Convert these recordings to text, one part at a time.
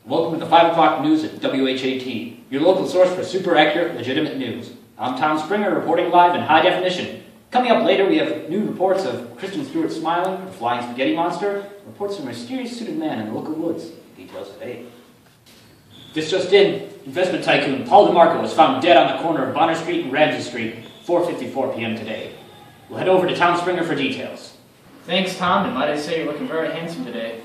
Welcome to the 5 o'clock news at WHAT, your local source for super accurate, legitimate news. I'm Tom Springer reporting live in high definition. Coming up later, we have new reports of Kristen Stewart smiling, a flying spaghetti monster, reports of a mysterious suited man in the local woods. Details at 8. This just in, investment tycoon Paul DeMarco was found dead on the corner of Bonner Street and Ramsey Street, 4:54 p.m. today. We'll head over to Tom Springer for details. Thanks, Tom, and might I say you're looking very handsome today.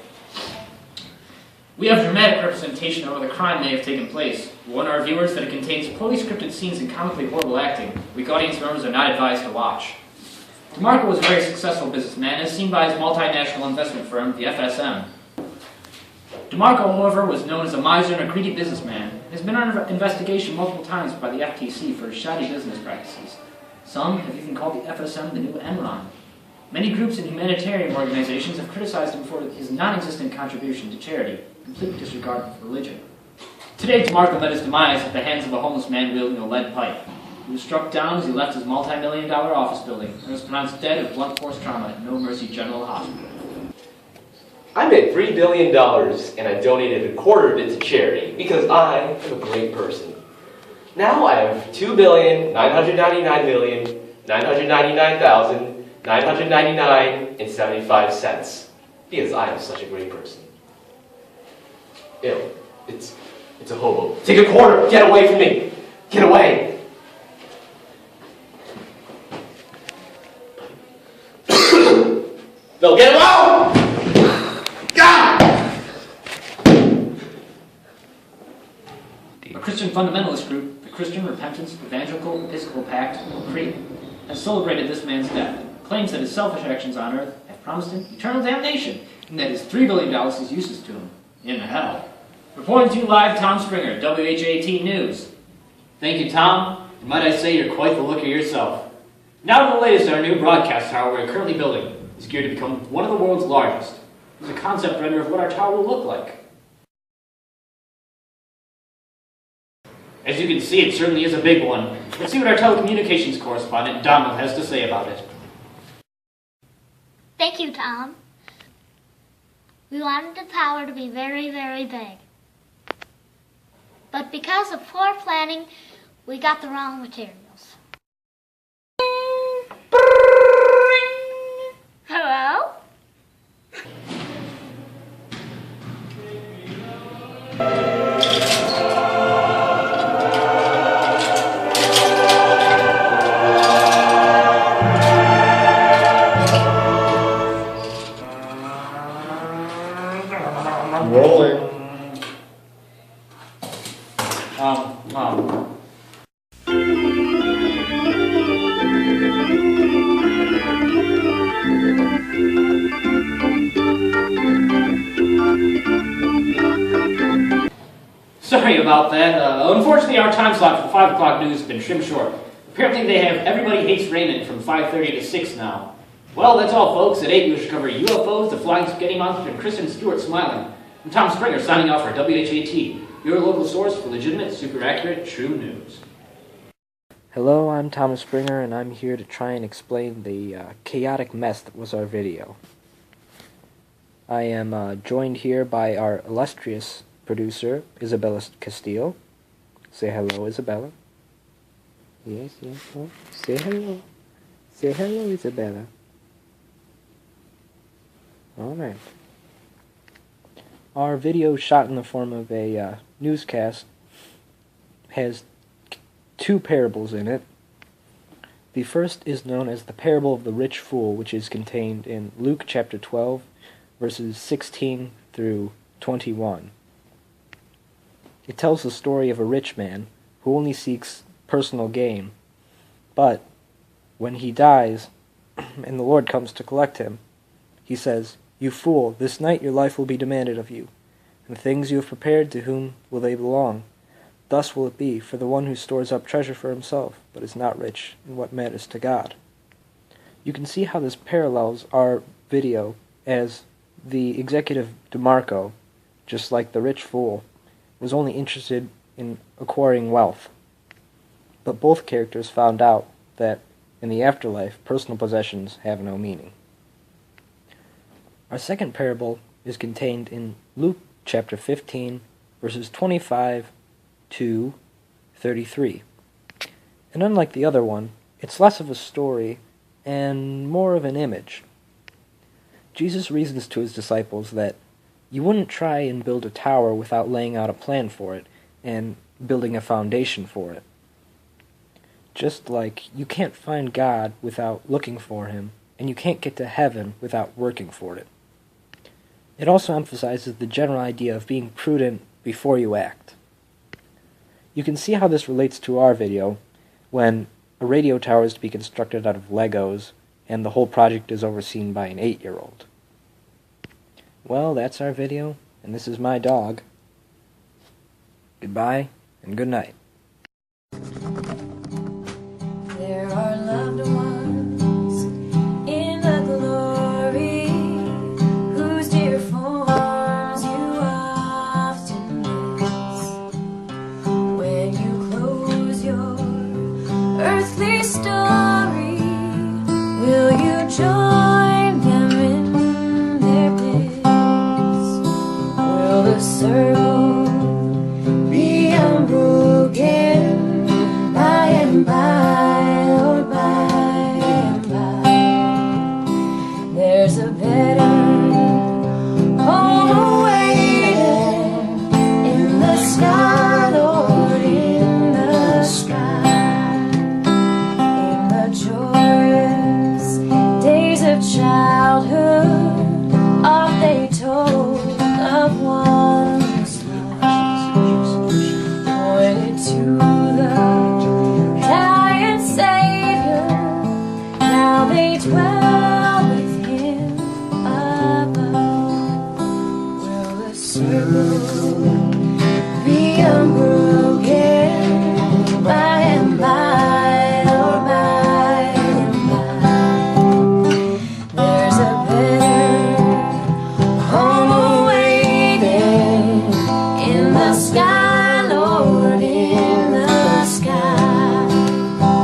We have dramatic representation of where the crime may have taken place. We warn our viewers that it contains poorly scripted scenes and comically horrible acting. Weak audience members are not advised to watch. DeMarco was a very successful businessman, as seen by his multinational investment firm, the FSM. DeMarco, however, was known as a miser and a greedy businessman, and has been under investigation multiple times by the FTC for his shoddy business practices. Some have even called the FSM the new Enron. Many groups and humanitarian organizations have criticized him for his non-existent contribution to charity, complete disregard of religion. Today, DeMarco met his demise at the hands of a homeless man wielding a lead pipe. He was struck down as he left his multi-million-dollar office building and was pronounced dead of blunt force trauma at No Mercy General Hospital. I made $3 billion and I donated a quarter of it to charity because I am a great person. Now I have $2,999,999,999.75 because I am such a great person. Ew, it's a hobo. Take a quarter! Get away from me! Get away! They'll get him out! God! A Christian fundamentalist group, the Christian Repentance Evangelical Episcopal Pact, or CREEP, has celebrated this man's death, claims that his selfish actions on earth have promised him eternal damnation, and that his $3 billion is useless to him in hell. Reporting to you live, Tom Springer, WHAT News. Thank you, Tom, and might I say you're quite the looker yourself. Now to the latest in our new broadcast tower we're currently building. It's geared to become one of the world's largest. It's a concept render of what our tower will look like. As you can see, it certainly is a big one. Let's see what our telecommunications correspondent, Donald, has to say about it. Thank you, Tom. We wanted the tower to be very, very big. But because of poor planning, we got the wrong materials. Hello? Rolling. Sorry about that. Unfortunately, our time slot for 5 o'clock news has been trimmed short. Apparently, they have Everybody Hates Raymond from 5:30 to 6 now. Well, that's all, folks. At 8, we should cover UFOs, the flying spaghetti monster, and Kristen Stewart smiling. I'm Tom Springer, signing off for WHAT, your local source for legitimate, super accurate, true news. Hello, I'm Thomas Springer, and I'm here to try and explain the chaotic mess that was our video. I am joined here by our illustrious producer, Isabella Castillo. Say hello, Isabella. Yes, oh, say hello. Say hello, Isabella. Alright. Our video, shot in the form of a newscast, has 2 parables in it. The first is known as the parable of the rich fool, which is contained in Luke chapter 12, verses 16 through 21. It tells the story of a rich man who only seeks personal gain, but when he dies and the Lord comes to collect him, he says, "You fool, this night your life will be demanded of you, and the things you have prepared, to whom will they belong? Thus will it be for the one who stores up treasure for himself, but is not rich in what matters to God." You can see how this parallels our video, as the executive DeMarco, just like the rich fool, was only interested in acquiring wealth. But both characters found out that in the afterlife, personal possessions have no meaning. Our second parable is contained in Luke chapter 15, verses 25 to 33. And unlike the other one, it's less of a story and more of an image. Jesus reasons to his disciples that you wouldn't try and build a tower without laying out a plan for it and building a foundation for it. Just like you can't find God without looking for him, and you can't get to heaven without working for it. It also emphasizes the general idea of being prudent before you act. You can see how this relates to our video when a radio tower is to be constructed out of Legos and the whole project is overseen by an 8-year-old. Well, that's our video, and this is my dog. Goodbye, and good night. There are loved ones in the glory whose dear forms you often miss. When you close your earthly story, will you join them in their bliss? Will the circle be unbroken by and by, or by and by? There's a better home awaiting in the sky, Lord, in the sky. In the joyous days of childhood, oft they told of one's love, pointed to the giant Savior. Now they dwell with him above. Will the circle be unbroken